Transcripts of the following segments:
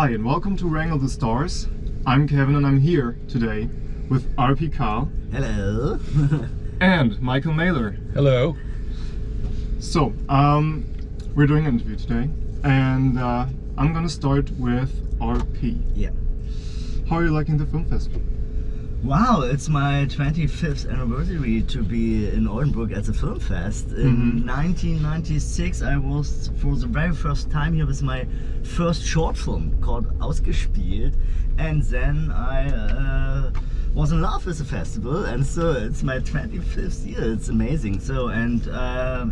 Hi and welcome to Wrangle the Stars. I'm Kevin and I'm here today with RP Kahl. Hello. And Michael Mailer. Hello. So, we're doing an interview today and I'm gonna start with RP. Yeah. How are you liking the Filmfest? Wow, it's my 25th anniversary to be in Oldenburg at the Filmfest. In 1996 I was for the very first time here with my first short film called Gespielt, and then I was in love with the festival, and so it's my 25th year. It's amazing. So, and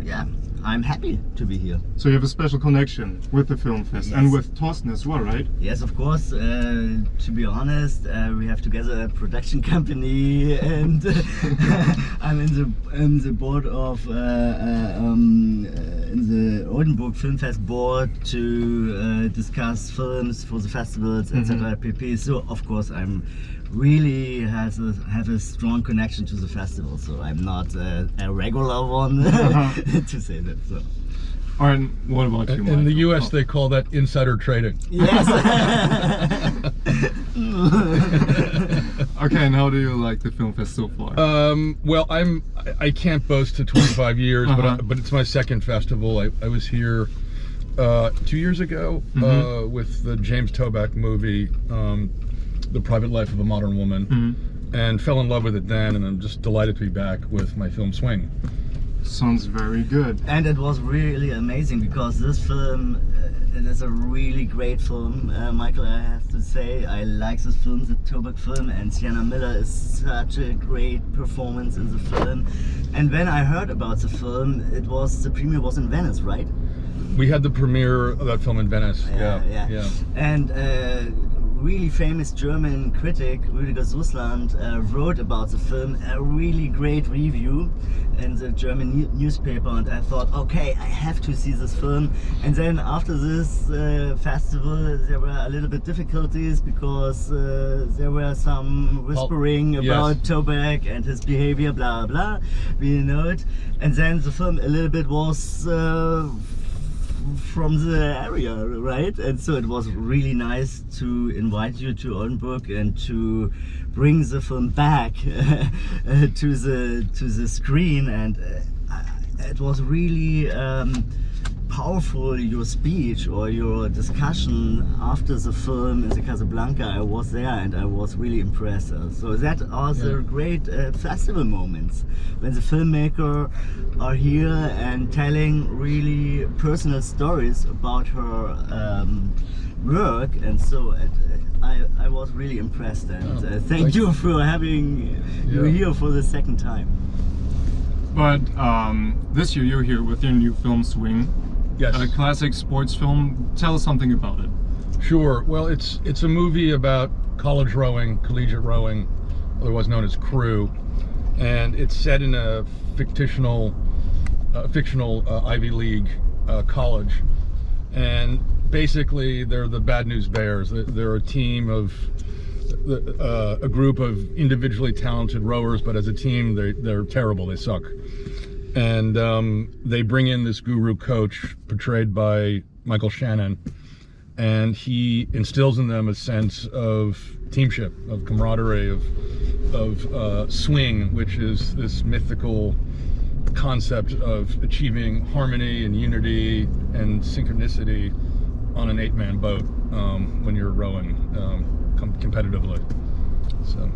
yeah, I'm happy to be here. So you have a special connection with the Filmfest and with Thorsten as well, right? Yes, of course. To be honest, we have together a production company, and I'm in the board of in the Oldenburg Filmfest board to discuss films for the festivals, etc. pp. So of course I'm really have a strong connection to the festival, so I'm not a regular one to say that. So. Alright, what about you, Michael? In the US they call that insider trading. Yes. Okay, and how do you like the Filmfest so far? Well, I can't boast to 25 years, but it's my second festival. I was here 2 years ago with the James Toback movie, The Private Life of a Modern Woman, and fell in love with it then, and I'm just delighted to be back with my film Swing. Sounds very good. And it was really amazing because this film, it is a really great film. Michael, I have to say, I like this film, the Toback film, and Sienna Miller is such a great performance in the film. And when I heard about the film, the premiere was in Venice, right? We had the premiere of that film in Venice. Yeah. And really famous German critic, Rüdiger Sussland, wrote about the film a really great review in the German newspaper, and I thought, okay, I have to see this film. And then after this festival there were a little bit difficulties because there were some whispering about Toback and his behavior, blah blah, we know it. And then the film a little bit was from the area, right? And so it was really nice to invite you to Oldenburg and to bring the film back to the screen, and it was really powerful, your speech or your discussion after the film in the Casablanca. I was there and I was really impressed. So that are the great festival moments when the filmmaker are here and telling really personal stories about her work, and so I was really impressed, and thank you for having you here for the second time. But this year you're here with your new film Swing. Yes. A classic sports film. Tell us something about it. Sure. Well, it's a movie about college rowing, collegiate rowing, otherwise known as crew, and it's set in a fictional Ivy League college, and basically they're the Bad News Bears. They're a team of a group of individually talented rowers, but as a team they're terrible. They suck. And they bring in this guru coach portrayed by Michael Shannon, and he instills in them a sense of teamship, of camaraderie, of swing, which is this mythical concept of achieving harmony and unity and synchronicity on an 8-man boat when you're rowing competitively. So.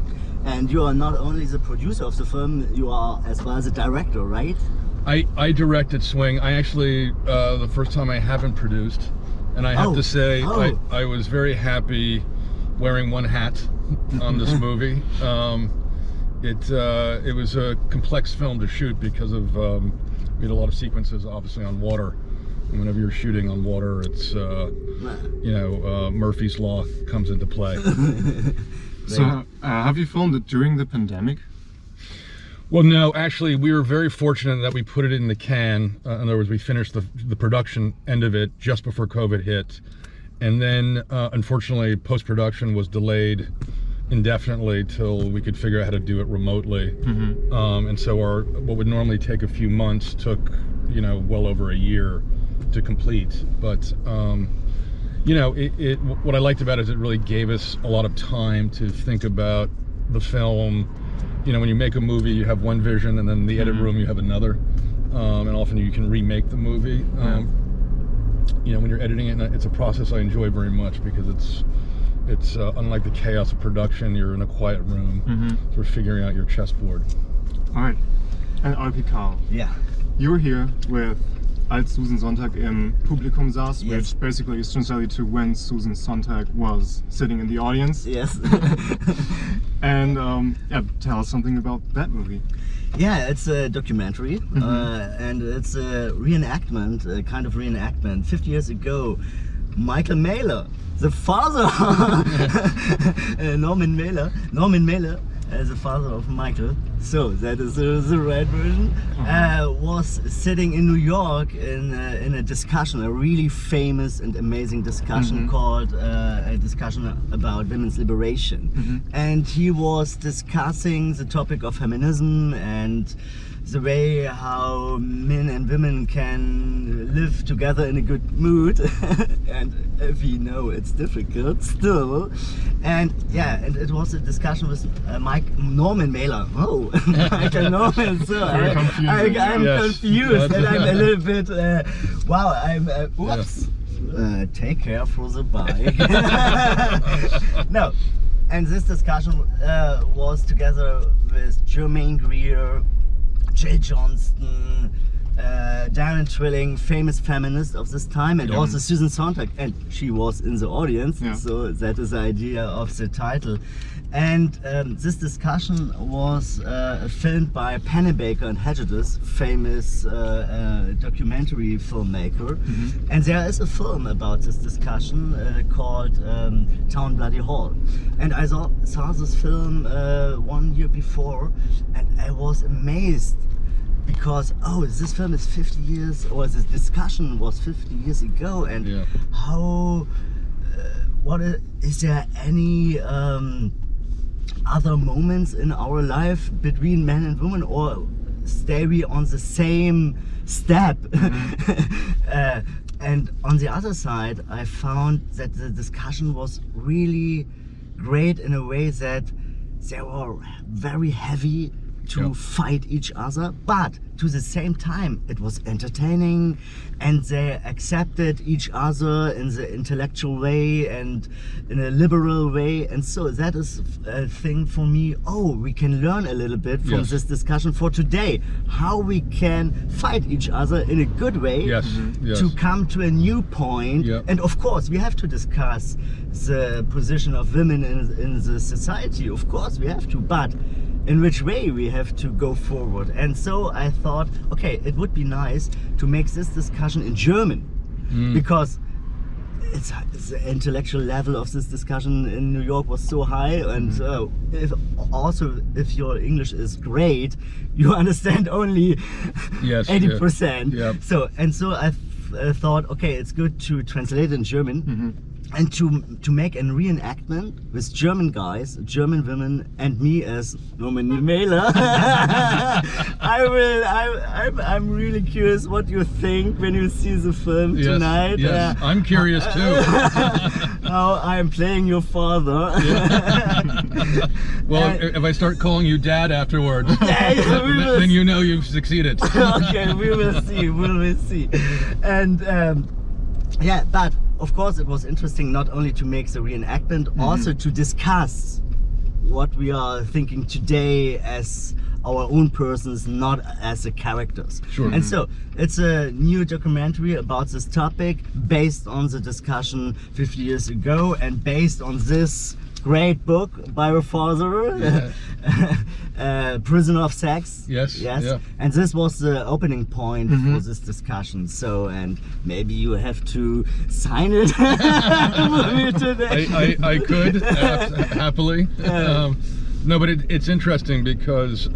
And you are not only the producer of the film, you are as well as the director, right? I directed Swing. I actually, the first time I haven't produced, and I have to say, I was very happy wearing one hat on this movie. It was a complex film to shoot because of, we had a lot of sequences obviously on water. And whenever you're shooting on water, it's, Murphy's Law comes into play. So, have you filmed it during the pandemic? Well, no, actually, we were very fortunate that we put it in the can. In other words, we finished the production end of it just before COVID hit. And then, unfortunately, post-production was delayed indefinitely till we could figure out how to do it remotely. And so what would normally take a few months took, well over a year to complete. But you know, what I liked about it is it really gave us a lot of time to think about the film. You know, when you make a movie, you have one vision, and then in the edit room you have another, and often you can remake the movie. You know, when you're editing it, it's a process I enjoy very much because it's unlike the chaos of production. You're in a quiet room, sort of figuring out your chessboard. All right, and RP Kahl. Yeah. You were here with als Susan Sonntag im Publikum saß, Yes. which basically is translated to when Susan Sonntag was sitting in the audience. Yes. And yeah, tell us something about that movie. Yeah, it's a documentary, and it's a reenactment, a kind of reenactment. 50 years ago, Michael Mailer, the father, Norman Mailer, the father of Michael, so that is the right version, was sitting in New York in a discussion, a really famous and amazing discussion called a discussion about women's liberation. And he was discussing the topic of feminism and the way how men and women can live together in a good mood. And if you know, it's difficult still. And yeah, and it was a discussion with Norman Mailer. Oh, Michael Norman. So Very confusing. I'm Yes. confused, and I'm a little bit. Wow, I'm. Whoops. Take care for the bike. No, and this discussion was together with Germaine Greer, Jay Johnston, Darren Trilling, famous feminist of this time, and also Susan Sontag, and she was in the audience, so that is the idea of the title. And this discussion was filmed by Pennebaker and Hedges, famous documentary filmmaker. And there is a film about this discussion called Town Bloody Hall. And I saw this film 1 year before, and I was amazed because, oh, this film is 50 years, or this discussion was 50 years ago, and how, is there any other moments in our life between men and women, or stay we on the same step? And on the other side, I found that the discussion was really great in a way that they were very heavy to fight each other, but to the same time it was entertaining, and they accepted each other in the intellectual way and in a liberal way. And so that is a thing for me. Oh, we can learn a little bit from this discussion for today, how we can fight each other in a good way to come to a new point. And of course we have to discuss the position of women in the society, of course we have to, but in which way we have to go forward. And so I thought, okay, it would be nice to make this discussion in German, because it's the intellectual level of this discussion in New York was so high, and if your English is great, you understand only 80%. So I thought, okay, it's good to translate it in German. And to make a reenactment with German guys, German women, and me as Norman Mailer. I'm really curious what you think when you see the film tonight. Yes, I'm curious too. How I'm playing your father. Well, if I start calling you Dad afterwards, then you know you've succeeded. Okay, we will see. And yeah, but of course it was interesting not only to make the reenactment, also to discuss what we are thinking today as our own persons, not as the characters. And so it's a new documentary about this topic based on the discussion 50 years ago and based on this great book by your father, Prisoner of Sex. Yes. And this was the opening point for this discussion. So, and maybe you have to sign it for me today. I could happily. No, but it's interesting because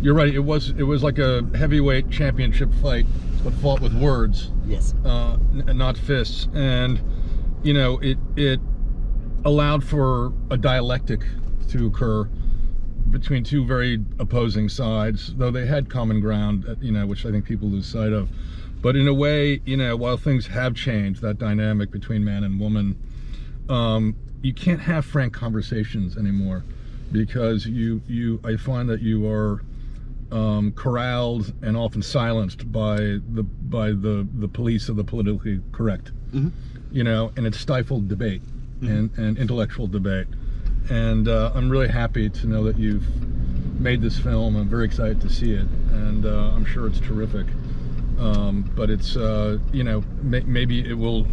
you're right. It was like a heavyweight championship fight, but fought with words. Yes. Not fists, and you know it allowed for a dialectic to occur between two very opposing sides, though they had common ground, you know, which I think people lose sight of. But in a way, you know, while things have changed, that dynamic between man and woman, you can't have frank conversations anymore, because I find that you are corralled and often silenced by the police of the politically correct. You know, and it's stifled debate and intellectual debate. And I'm really happy to know that you've made this film. I'm very excited to see it, and I'm sure it's terrific. But it's, you know, maybe it will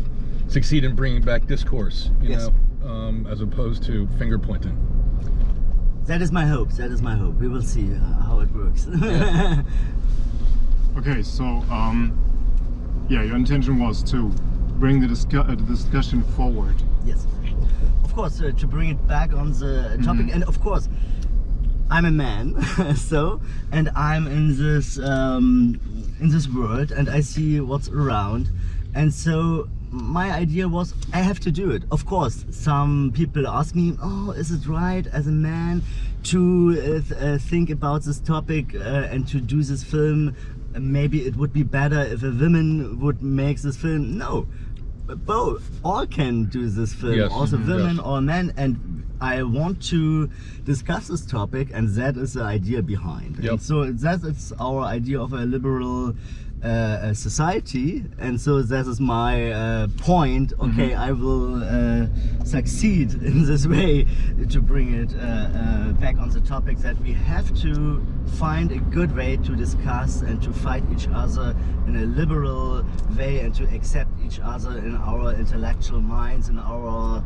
succeed in bringing back discourse, you know, as opposed to finger pointing. That is my hope. That is my hope. We will see how it works. Yeah. Okay, so yeah, your intention was to bring the discussion forward. Yes, of course, to bring it back on the topic, and of course, I'm a man, so, and I'm in this world, and I see what's around, and so my idea was I have to do it. Of course, some people ask me, oh, is it right as a man to think about this topic and to do this film? Maybe it would be better if a woman would make this film. No, both, all can do this film, yes. also women or men, and I want to discuss this topic, and that is the idea behind. Yep. And so that's our idea of a liberal society, and so that is my point. Okay, I will succeed in this way to bring it back on the topic that we have to find a good way to discuss and to fight each other in a liberal way, and to accept each other in our intellectual minds, in our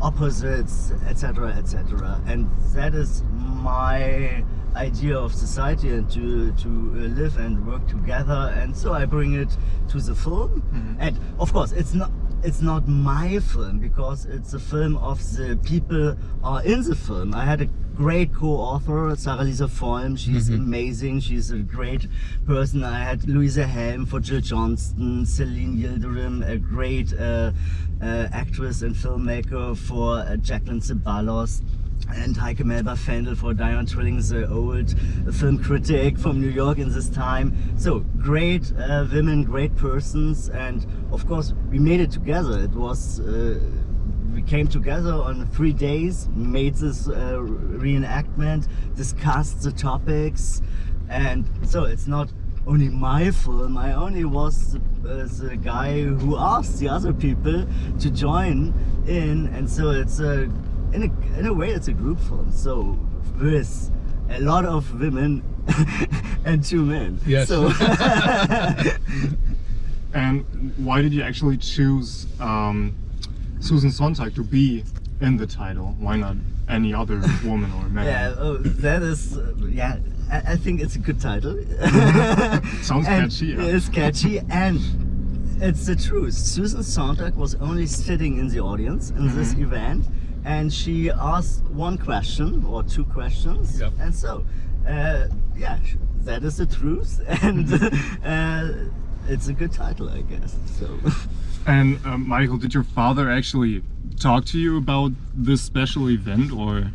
opposites, etc., etc. And that is my idea of society, and to live and work together. And so I bring it to the film. And of course it's not my film, because it's a film of the people are in the film. I had a great co-author, Sarah-Lisa Vollm. She's amazing. She's a great person. I had Louisa Helm for Jill Johnston, Celine Yildirim, a great actress and filmmaker for Jacqueline Ceballos, and Heike Melba-Fendel for Diane Trilling, the old film critic from New York in this time. So great women, great persons, and of course we made it together. It was we came together on 3 days, made this reenactment, discussed the topics, and so it's not only my film. I only was the guy who asked the other people to join in, and so it's in a way it's a group film, so with a lot of women and 2 men. Yes. So And why did you actually choose Susan Sonntag to be in the title? Why not any other woman or man? yeah, that is I think it's a good title. Sounds And catchy. Yeah. it's catchy, and it's the truth. Susan Sonntag was only sitting in the audience in this event, and she asked 1 question or 2 questions. Yep. And so yeah, that is the truth, and it's a good title, I guess. So And Michael, did your father actually talk to you about this special event, or?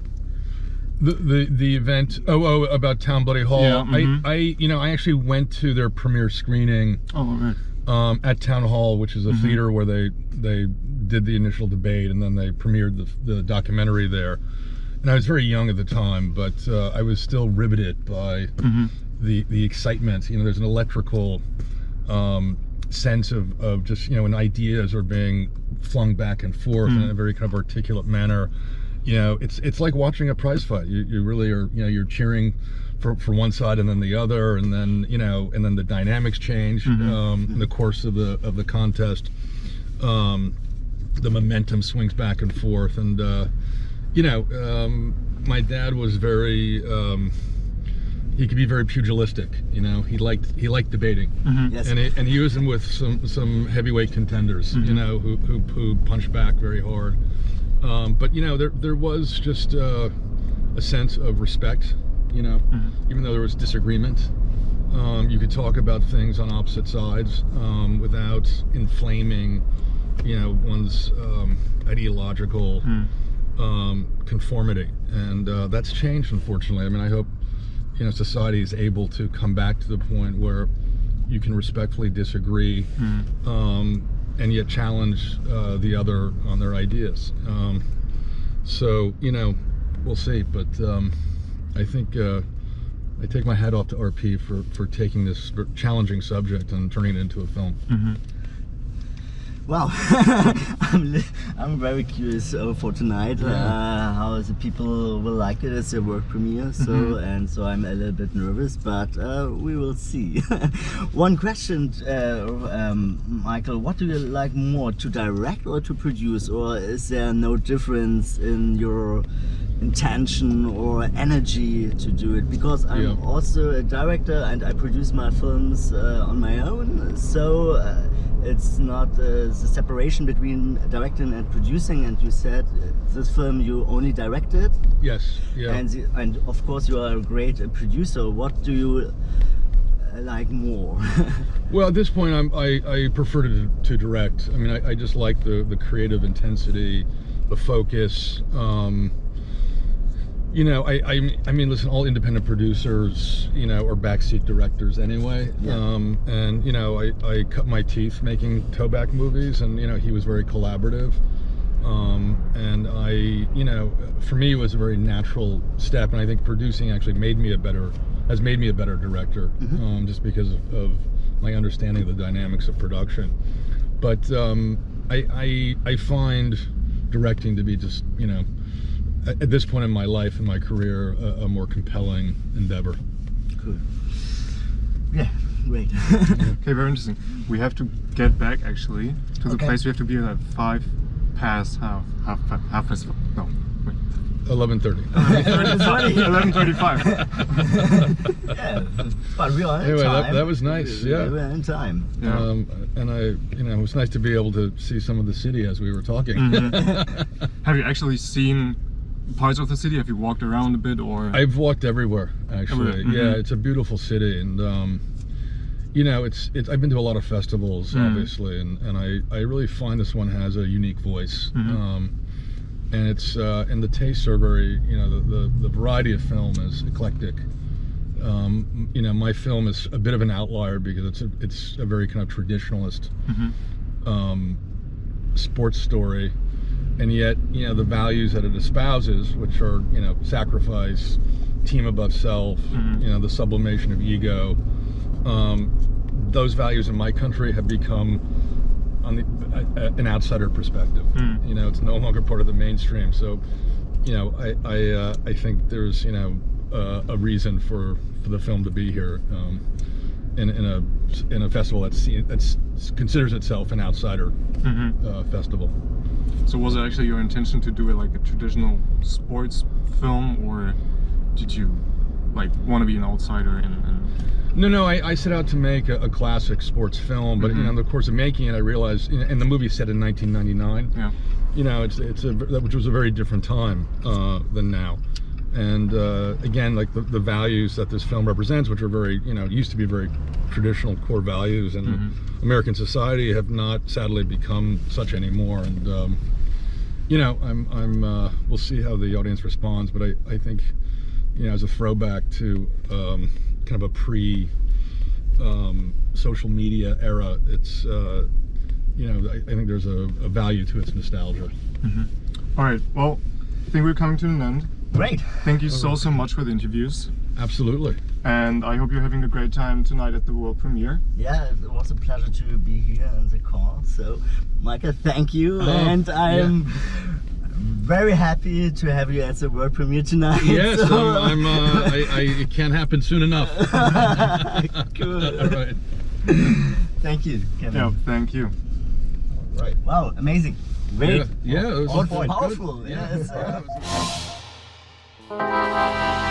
The event, about Town Bloody Hall. Yeah, I actually went to their premiere screening at Town Hall, which is a theater where they did the initial debate, and then they premiered the documentary there. And I was very young at the time, but I was still riveted by the excitement. You know, there's an electrical sense of just, you know, when ideas are being flung back and forth in a very kind of articulate manner. You know, it's like watching a prize fight. You really are, you know, you're cheering for one side and then the other, and then, you know, and then the dynamics change in the course of the contest. The momentum swings back and forth, and you know, my dad was very he could be very pugilistic. You know, he liked debating, yes. and he was in with some heavyweight contenders, you know, who punched back very hard. But you know, there was just a sense of respect. You know, even though there was disagreement, you could talk about things on opposite sides without inflaming, you know, one's ideological conformity, and that's changed, unfortunately. I mean, I hope, you know, society is able to come back to the point where you can respectfully disagree, and yet challenge the other on their ideas. So we'll see. But I think I take my hat off to RP for taking this challenging subject and turning it into a film. Wow, I'm very curious for tonight how the people will like it as a work premiere. So I'm a little bit nervous, but we will see. One question, Michael, what do you like more, to direct or to produce, or is there no difference in your intention or energy to do it? Because I'm also a director and I produce my films on my own, so it's not the separation between directing and producing. And you said this film you only directed. Yes. Yeah. And of course you are a great producer. What do you like more? Well, at this point, I prefer to direct. I mean, I just like the creative intensity, the focus. I mean, listen, all independent producers, are backseat directors anyway. And I cut my teeth making Toback movies, and he was very collaborative. And for me, it was a very natural step, and I think producing actually has made me a better director, just because of my understanding of the dynamics of production. But I find directing to be just, at this point in my life and my career, a more compelling endeavor. Cool. Yeah, great. Okay, very interesting. We have to get back actually to the place. We have to be at 5 past half past. No, wait. 11:30. 11:35. Yeah, but we are in anyway, time. That was nice. We were in time. Yeah. And it was nice to be able to see some of the city as we were talking. Have you actually seen parts of the city? Have you walked around a bit, or? I've walked everywhere, actually. Everywhere. Yeah, it's a beautiful city, and it's I've been to a lot of festivals, obviously, and I really find this one has a unique voice. And it's and the tastes are very, the variety of film is eclectic. My film is a bit of an outlier because it's a very kind of traditionalist sports story. And yet, the values that it espouses, which are, sacrifice, team above self, the sublimation of ego, those values in my country have become on an outsider perspective. It's no longer part of the mainstream. So, I think there's, a reason for the film to be here in a festival that considers itself an outsider festival. So was it actually your intention to do it like a traditional sports film, or did you want to be an outsider? No, I set out to make a classic sports film, but in the course of making it, I realized, and the movie's set in 1999. Yeah. Which was a very different time than now. And again, like the values that this film represents, which are very, used to be very traditional core values, and American society have not sadly become such anymore. And we'll see how the audience responds, but I think, as a throwback to kind of a pre social media era, it's I think there's a value to its nostalgia. All right, well, I think we're coming to an end. Great. Thank you so much for the interviews. Absolutely. And I hope you're having a great time tonight at the world premiere. Yeah, it was a pleasure to be here on the call. So, Michael, thank you. And I'm very happy to have you at the world premiere tonight. Yes, so. it can't happen soon enough. Cool. All right. Thank you, Kevin. Yeah, thank you. All right. Wow, amazing. Great. Yeah, it was powerful. good. Yes. Yeah.